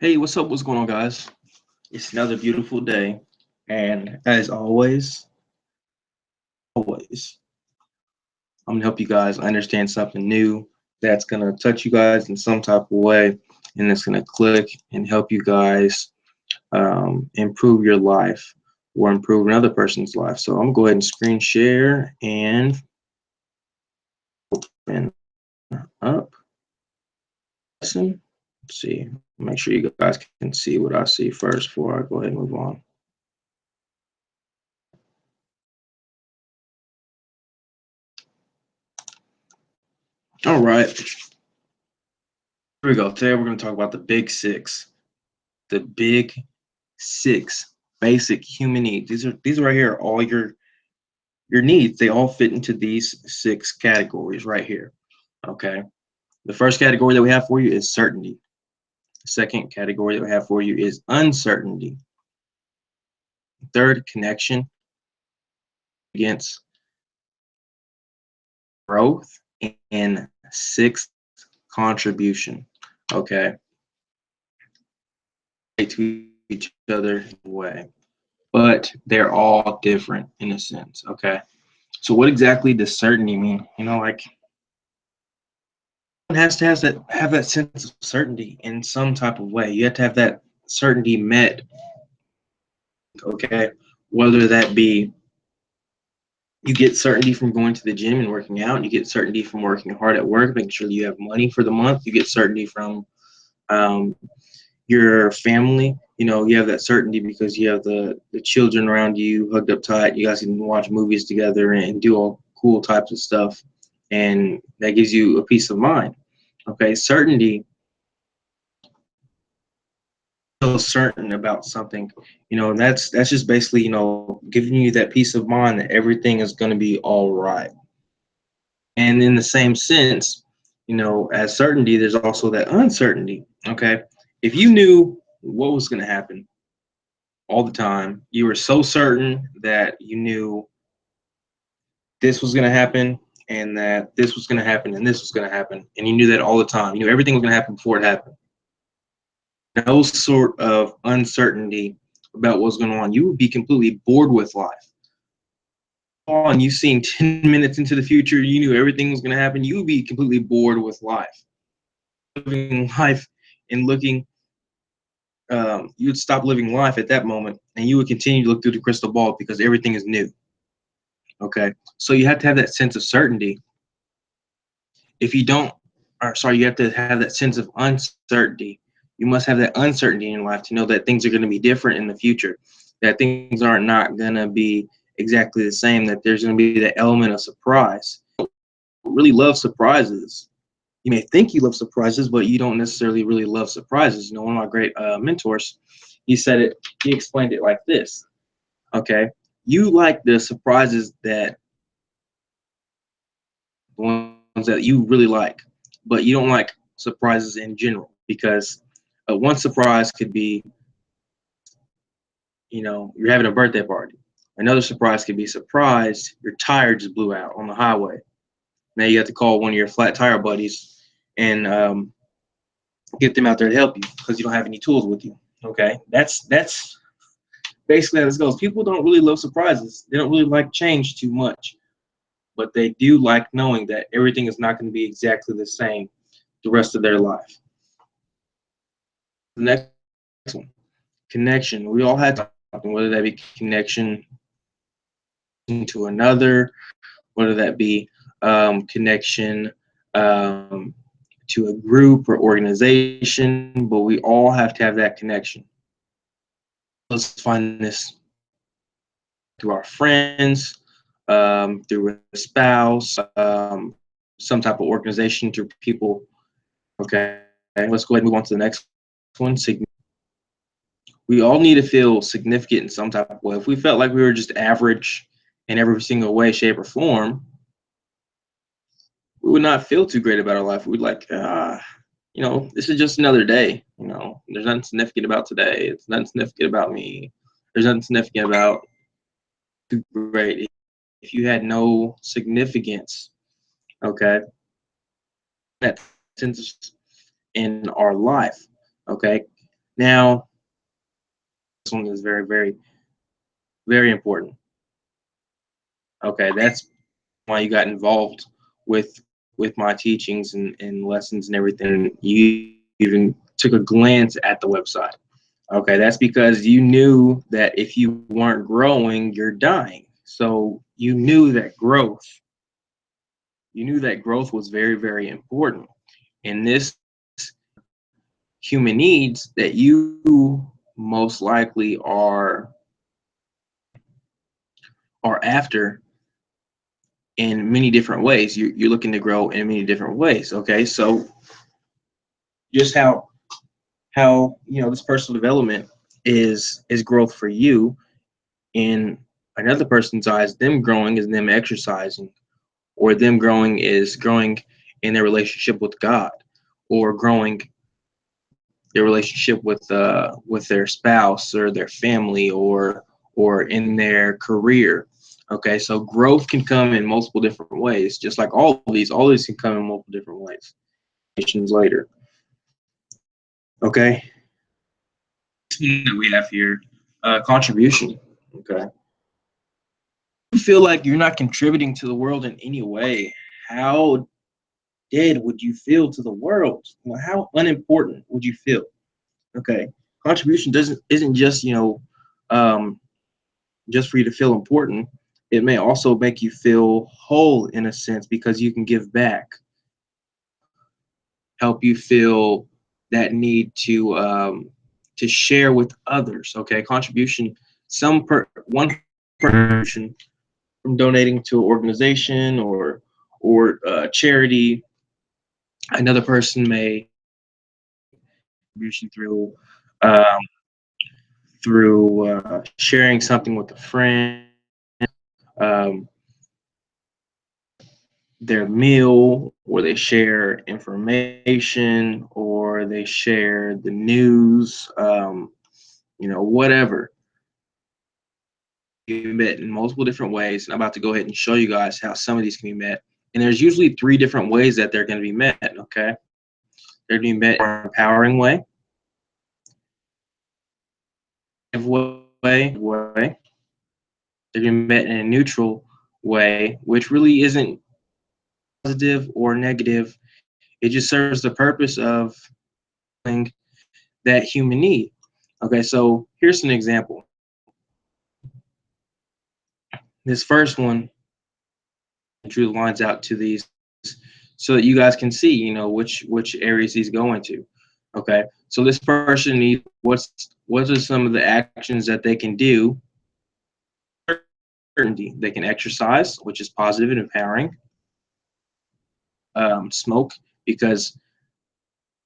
Hey, what's up? What's going on, guys? It's another beautiful day, and as always, I'm gonna help you guys understand something new that's gonna touch you guys in some type of way, and it's gonna click and help you guys improve your life or improve another person's life. So I'm gonna go ahead and screen share and open up. Listen, let's see. Make sure you guys can see what I see first before I go ahead and move on. All right, here we go. Today we're gonna talk about the big six. The big six basic human needs. These right here are all your needs. They all fit into these six categories right here. Okay. The first category that we have for you is certainty. The second category that we have for you is uncertainty. Third, connection. Against growth. And sixth, contribution. Okay. To each other way. But they're all different in a sense. Okay. So what exactly does certainty mean? Like has to have that sense of certainty in some type of way. You have to have that certainty met, okay? Whether that be you get certainty from going to the gym and working out, you get certainty from working hard at work, making sure you have money for the month, you get certainty from um, your family. You have that certainty because you have the children around you hugged up tight. You guys can watch movies together and do all cool types of stuff, and that gives you a peace of mind. Okay, certainty feel certain about something, and that's just basically, giving you that peace of mind that everything is going to be all right. And in the same sense, as certainty, there's also that uncertainty. Okay, if you knew what was going to happen all the time, you were so certain that you knew this was going to happen and that this was going to happen and this was going to happen, and you knew that all the time. You knew everything was going to happen before it happened. No sort of uncertainty about what's going on, you would be completely bored with life. On you seeing 10 minutes into the future, you knew everything was going to happen, you would be completely bored with life. Living life and looking, you would stop living life at that moment and you would continue to look through the crystal ball because everything is new. Okay. So you have to have that sense of certainty. If you don't, or sorry, you have to have that sense of uncertainty. You must have that uncertainty in your life to know that things are going to be different in the future, that things are not going to be exactly the same, that there's going to be the element of surprise. Really love surprises. You may think you love surprises, but you don't necessarily really love surprises. One of my great mentors, he explained it like this. Okay. You like the surprises the ones that you really like, but you don't like surprises in general because one surprise could be, you're having a birthday party. Another surprise could be surprise, your tire just blew out on the highway. Now you have to call one of your flat tire buddies and get them out there to help you because you don't have any tools with you. Okay, that's basically how this goes. People don't really love surprises. They don't really like change too much, but they do like knowing that everything is not going to be exactly the same the rest of their life. The next one, connection. We all had something, whether that be connection to another, whether that be connection to a group or organization, but we all have to have that connection. Let's find this through our friends, through a spouse, some type of organization, through people. Okay, let's go ahead and move on to the next one. We all need to feel significant in some type of way. If we felt like we were just average in every single way, shape, or form, we would not feel too great about our life. We'd like, this is just another day. There's nothing significant about today. It's nothing significant about me. There's nothing significant about too great. If you had no significance, okay, that sense in our life, okay. Now, this one is very, very, very important. Okay, that's why you got involved with my teachings and lessons and everything. You even took a glance at the website. Okay, that's because you knew that if you weren't growing, you're dying. So you knew that growth was very, very important. And this human needs that you most likely are after in many different ways. You're looking to grow in many different ways. Okay, so just how this personal development is growth for you. In another person's eyes, them growing is them exercising, or them growing is growing in their relationship with God, or growing their relationship with their spouse or their family, or in their career. Okay, so growth can come in multiple different ways, just like all these can come in multiple different ways. Later. Okay, that we have here, contribution. Okay, you feel like you're not contributing to the world in any way, how dead would you feel to the world? Well, how unimportant would you feel? Okay, contribution isn't just just for you to feel important. It may also make you feel whole in a sense because you can give back, help you feel that need to share with others. Okay, contribution. One contribution from donating to an organization or charity. Another person may contribution um, through sharing something with a friend, um, their meal, or they share information, or they share the news, whatever. You met in multiple different ways. And I'm about to go ahead and show you guys how some of these can be met. And there's usually 3 different ways that they're going to be met. Okay, they're going to be met in an empowering way, way. They're going to be met in a neutral way, which really isn't positive or negative. It just serves the purpose of that human need. Okay, so here's an example. This first one drew lines out to these so that you guys can see, which areas he's going to. Okay, so this person needs what are some of the actions that they can do? Certainty. They can exercise, which is positive and empowering. Smoke, because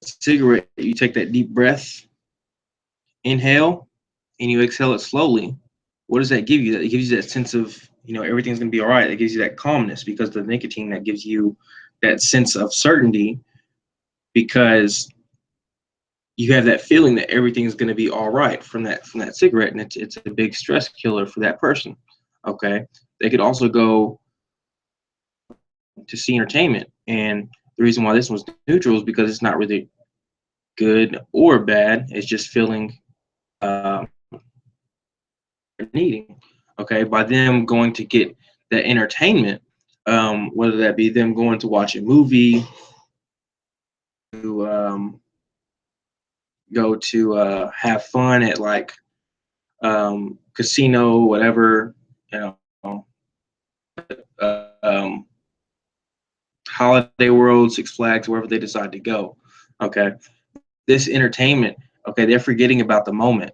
cigarette, you take that deep breath, inhale, and you exhale it slowly. What does that give you? That it gives you that sense of, everything's going to be all right. It gives you that calmness because the nicotine that gives you that sense of certainty, because you have that feeling that everything's going to be all right from that cigarette, and it's a big stress killer for that person. Okay, they could also go to see entertainment, and the reason why this one's neutral is because it's not really good or bad. It's just feeling needing. Okay, by them going to get that entertainment, whether that be them going to watch a movie, to go to have fun at like casino, whatever, um, Holiday World, Six Flags, wherever they decide to go. Okay, this entertainment. Okay, they're forgetting about the moment.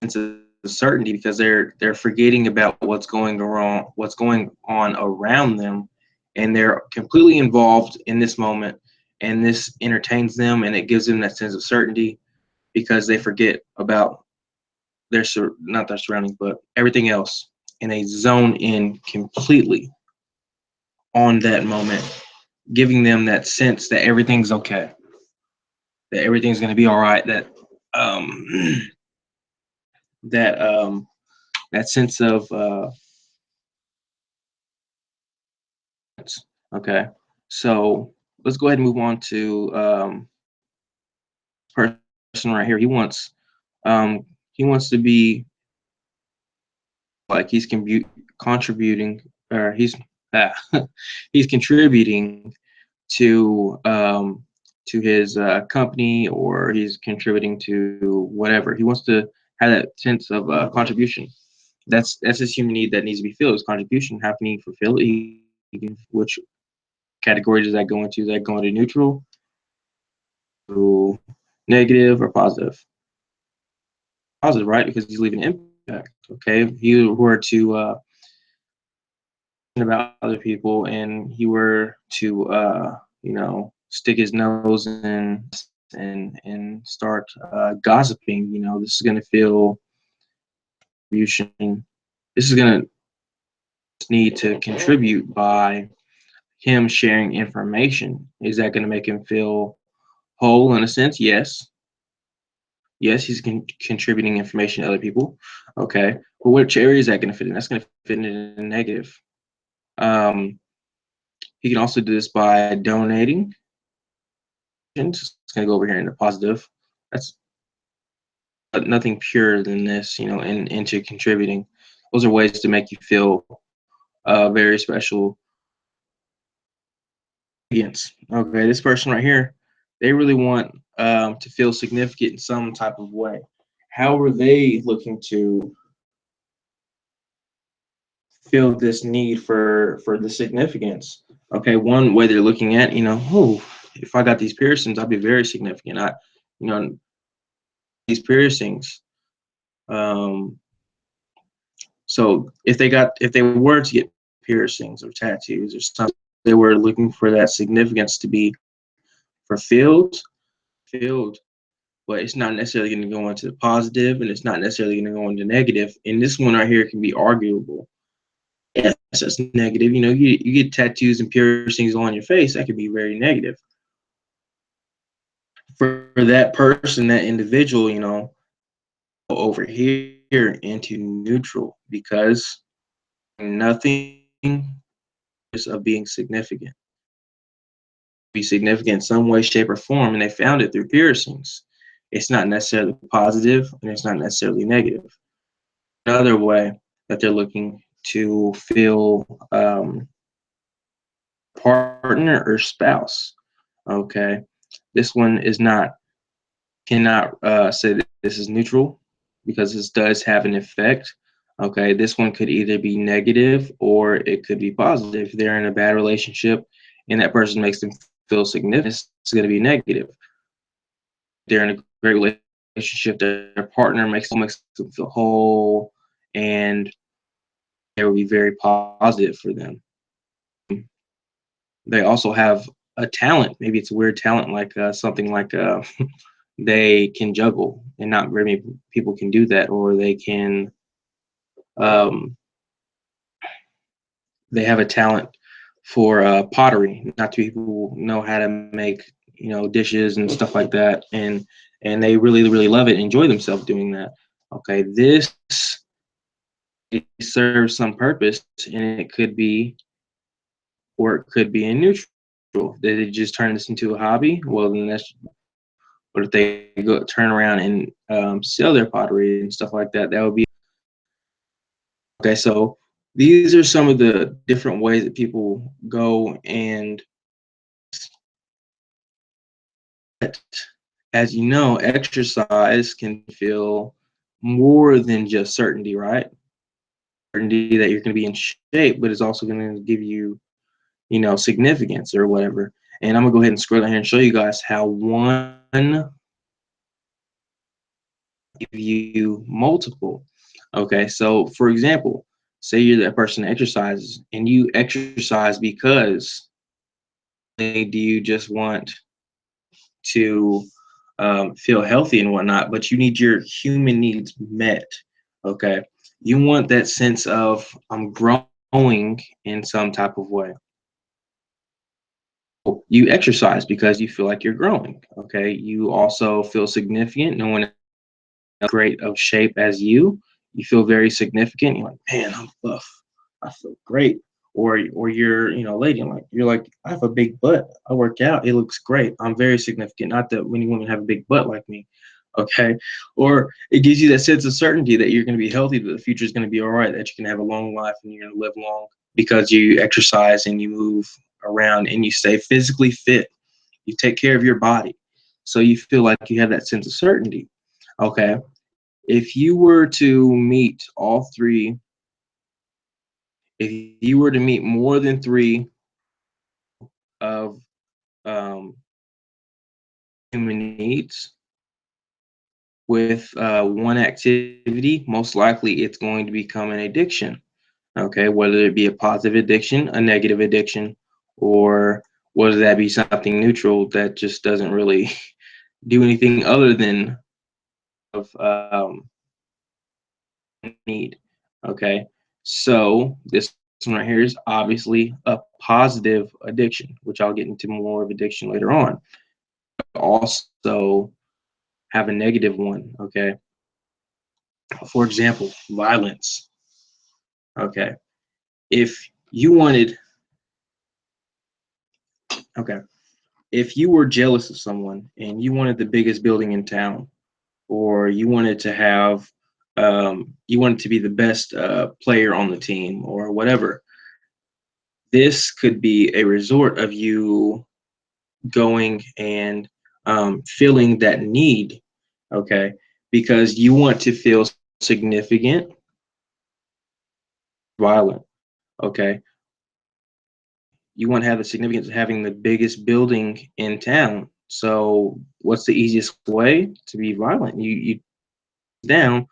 It's a certainty because they're forgetting about what's going on around them, and they're completely involved in this moment, and this entertains them, and it gives them that sense of certainty because they forget about not their surroundings, but everything else, and they zone in completely on that moment, giving them that sense that everything's okay, that everything's going to be all right, that um that that sense of okay. So let's go ahead and move on to person person right here, he wants to be like he's contributing, or ah, he's contributing to his company, or he's contributing to whatever. He wants to have that sense of contribution. That's his human need that needs to be filled. His contribution. How can he fulfill it? Which category does that go into? Does that go into neutral, to negative, or positive? Positive, right? Because he's leaving an impact. Okay, if you were to about other people, and he were to stick his nose in and start gossiping, this is going to feel contribution. This is going to need to contribute by him sharing information. Is that going to make him feel whole in a sense? Yes. Yes, he's contributing information to other people. Okay, but which area is that going to fit in? That's going to fit in a negative. um he can also do this by donating. It's going to go over here in the positive. That's nothing pure than this, into contributing. Those are ways to make you feel very special. Okay, this person right here, they really want to feel significant in some type of way. How are they looking to feel this need for the significance? Okay, one way they're looking at, oh, if I got these piercings, I'd be very significant. You know, these piercings. Um, So if they were to get piercings or tattoos or something, they were looking for that significance to be fulfilled, but it's not necessarily going to go into the positive, and it's not necessarily going to go into negative. And this one right here can be arguable. Yes, that's negative. You get tattoos and piercings on your face, that could be very negative. For that person, that individual, over here into neutral, because nothing of being significant. Be significant in some way, shape, or form, and they found it through piercings. It's not necessarily positive, and it's not necessarily negative. Another way that they're looking to feel partner or spouse. Okay, this one is not cannot say that this is neutral, because this does have an effect. Okay, this one could either be negative or it could be positive. If they're in a bad relationship and that person makes them feel significant, it's going to be negative. They're in a great relationship, their partner makes them feel whole, and it will be very positive for them. They also have a talent. Maybe it's a weird talent, like something like they can juggle, and not very many people can do that. Or um, they have a talent for pottery. Not too many people know how to make dishes and stuff like that, and they really love it and enjoy themselves doing that. Okay, this it serves some purpose, and it could be, or it could be in neutral. Did they just turn this into a hobby? Well, then that's. But if they go turn around and sell their pottery and stuff like that, that would be okay. So these are some of the different ways that people go, and as you know, exercise can feel more than just certainty, right? Certainty that you're going to be in shape, but it's also going to give you, significance or whatever. And I'm gonna go ahead and scroll down here and show you guys how one give you multiple. Okay, so for example, say you're that person that exercises, and you exercise because do you just want to feel healthy and whatnot, but you need your human needs met. Okay, you want that sense of I'm growing in some type of way. You exercise because you feel like you're growing. Okay, you also feel significant. No one is great of shape as you. You feel very significant. You're like, man, I'm buff. I feel great. Or you're, lady, you're like, I have a big butt. I work out. It looks great. I'm very significant. Not that many women have a big butt like me. Okay, or it gives you that sense of certainty that you're going to be healthy, that the future is going to be all right, that you can have a long life and you're going to live long because you exercise and you move around and you stay physically fit. You take care of your body, so you feel like you have that sense of certainty. Okay, if you were to meet all three, if you were to meet more than three of um, human needs with one activity, most likely it's going to become an addiction. Okay, whether it be a positive addiction, a negative addiction, or whether that be something neutral that just doesn't really do anything other than of need. Okay, so this one right here is obviously a positive addiction, which I'll get into more of addiction later on. Also have a negative one. Okay, for example, violence. Okay, if you wanted, okay, if you were jealous of someone and you wanted the biggest building in town, or you wanted to have, you wanted to be the best player on the team, or whatever, this could be a resort of you going and feeling that need, okay, because you want to feel significant, violent, okay. You want to have the significance of having the biggest building in town. So what's the easiest way to be violent? You down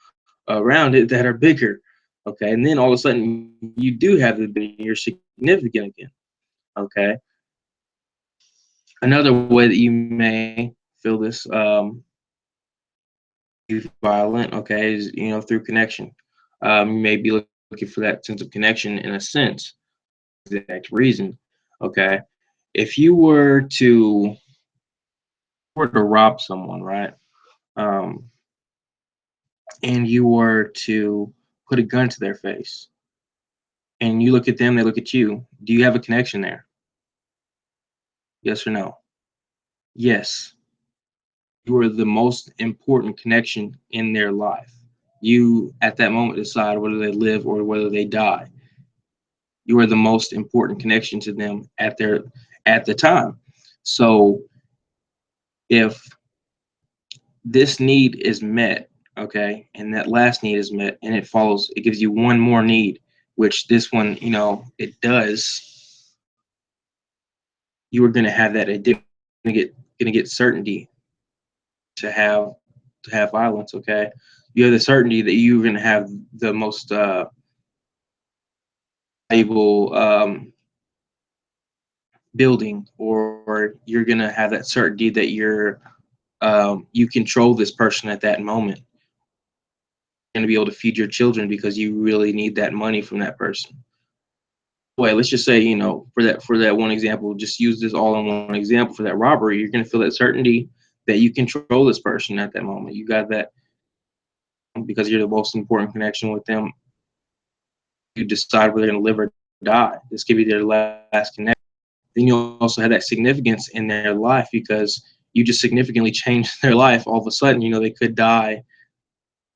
around it that are bigger, okay, and then all of a sudden you do have the you're significant again, okay. Another way that you may feel this violent, okay, is through connection. You may be looking for that sense of connection in a sense, exact reason, okay. If you were to rob someone, right, um, and you were to put a gun to their face, and you look at them, they look at you, do you have a connection there? Yes or no? Yes. You are the most important connection in their life. You, at that moment, decide whether they live or whether they die. You are the most important connection to them at the time. So if this need is met, okay, and that last need is met, and it follows, it gives you one more need, which this one, it does. You are going to have that addiction, going to get certainty to have violence. Okay, you have the certainty that you're going to have the most valuable building, or you're going to have that certainty that you control this person at that moment. You're going to be able to feed your children because you really need that money from that person. Well, let's just say, for that one example, just use this all in one example for that robbery. You're going to feel that certainty that you control this person at that moment. You got that because you're the most important connection with them. You decide whether they're going to live or die. This could be their last connection. Then you'll also have that significance in their life because you just significantly changed their life. All of a sudden, they could die,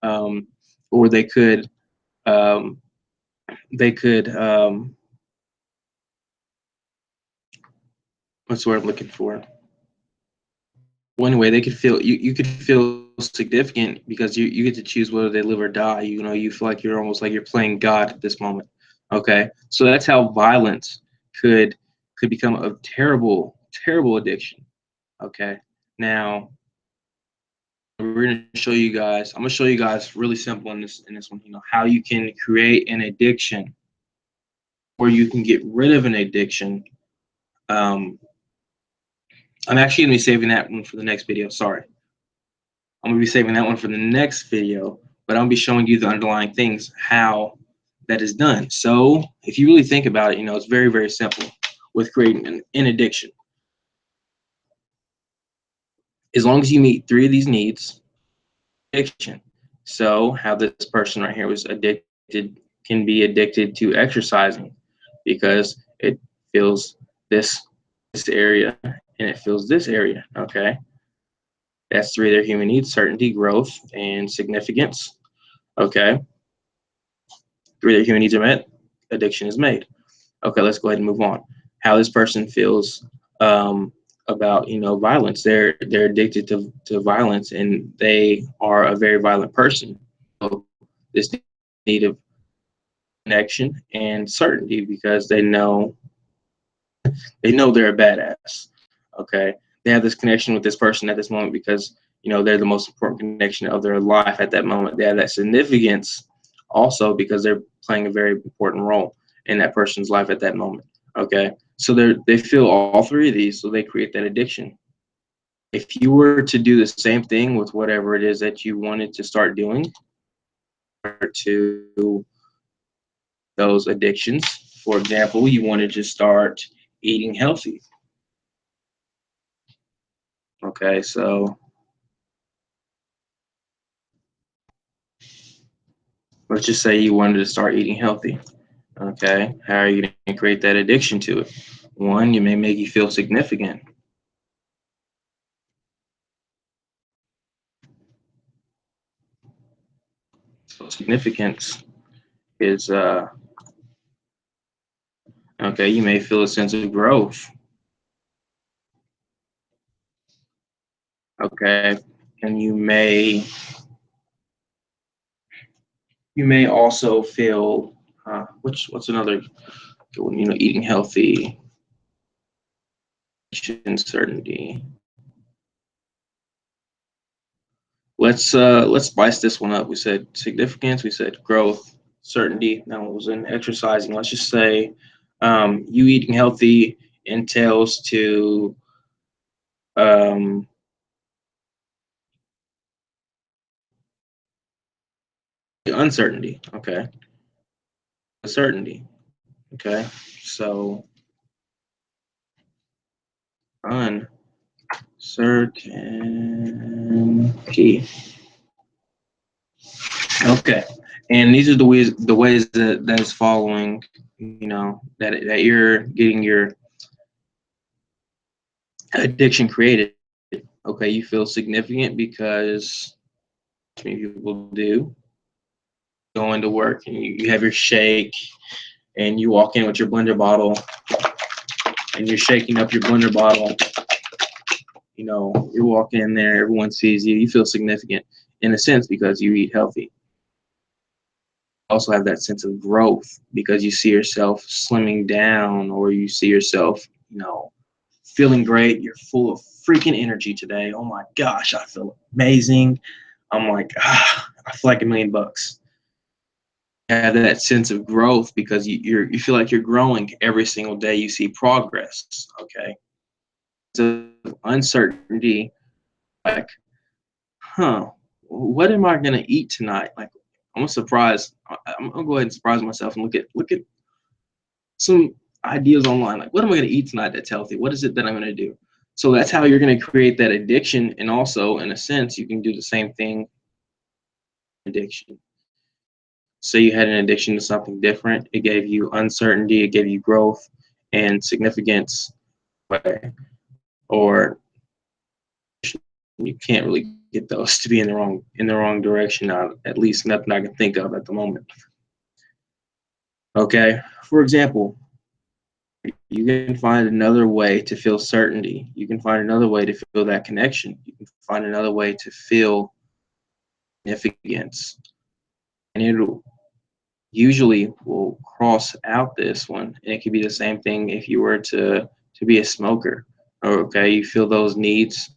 um, or um, they could, what's the word I'm looking for? One way they could feel, you could feel significant because you get to choose whether they live or die. You feel like you're almost like you're playing God at this moment. Okay, so that's how violence could become a terrible addiction. Okay, now we're gonna show you guys. I'm gonna show you guys really simple in this one. How you can create an addiction, or you can get rid of an addiction. Um, I'm actually gonna be saving that one for the next video. Sorry. I'm gonna be saving that one for the next video, but I'll be showing you the underlying things, how that is done. So if you really think about it, it's very, very simple with creating an addiction. As long as you meet three of these needs, addiction. So how this person right here was addicted, can be addicted to exercising because it fills this area and it fills this area, okay? That's three of their human needs: certainty, growth, and significance. Okay. Three of their human needs are met, addiction is made. Okay, let's go ahead and move on. How this person feels about violence. They're addicted to violence, and they are a very violent person. So this need of connection and certainty, because they know they're a badass. Okay, they have this connection with this person at this moment because they're the most important connection of their life at that moment. They have that significance also because they're playing a very important role in that person's life at that moment. Okay, so they feel all three of these, so they create that addiction. If you were to do the same thing with whatever it is that you wanted to start doing to those addictions, for example, you wanted to start eating healthy. Okay, so let's just say you wanted to start eating healthy. Okay, how are you going to create that addiction to it? One, you may make you feel significant. So significance is okay. You may feel a sense of growth. Okay, and you may also feel what's another good one? Eating healthy, certainty. Let's spice this one up. We said significance, we said growth, certainty. Now it was in exercising. Let's just say you eating healthy entails to um, uncertainty. Okay, certainty. Okay, so uncertainty. Okay, and these are the ways that is following. That you're getting your addiction created. Okay, you feel significant because many people do. Go into work and you have your shake, and you walk in with your blender bottle, and you're shaking up your blender bottle. You walk in there, everyone sees you. You feel significant in a sense because you eat healthy. Also have that sense of growth because you see yourself slimming down, or you see yourself, feeling great. You're full of freaking energy today. Oh my gosh, I feel amazing. I'm like, I feel like $1,000,000. You have that sense of growth because you feel like you're growing every single day. You see progress. Okay, so uncertainty, like, what am I gonna eat tonight? Like, I'm gonna surprise. I'm gonna go ahead and surprise myself and look at some ideas online. Like, what am I gonna eat tonight that's healthy? What is it that I'm gonna do? So that's how you're gonna create that addiction, and also, in a sense, you can do the same thing. Addiction. So you had an addiction to something different. It gave you uncertainty. It gave you growth and significance. Or you can't really get those to be in the wrong direction. At least nothing I can think of at the moment. Okay. For example, you can find another way to feel certainty. You can find another way to feel that connection. You can find another way to feel significance, and it'll usually will cross out this one. And it could be the same thing if you were to be a smoker. Okay, you feel those needs,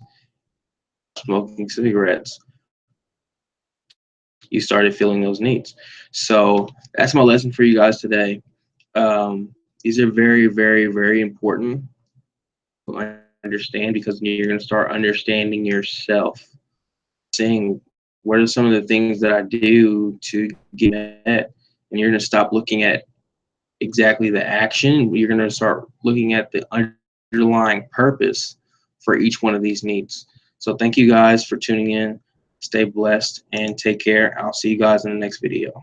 smoking cigarettes. You started feeling those needs. So that's my lesson for you guys today. These are very, very, very important to understand, because you're going to start understanding yourself, seeing what are some of the things that I do to get met, and you're going to stop looking at exactly the action. You're going to start looking at the underlying purpose for each one of these needs. So thank you guys for tuning in. Stay blessed and take care. I'll see you guys in the next video.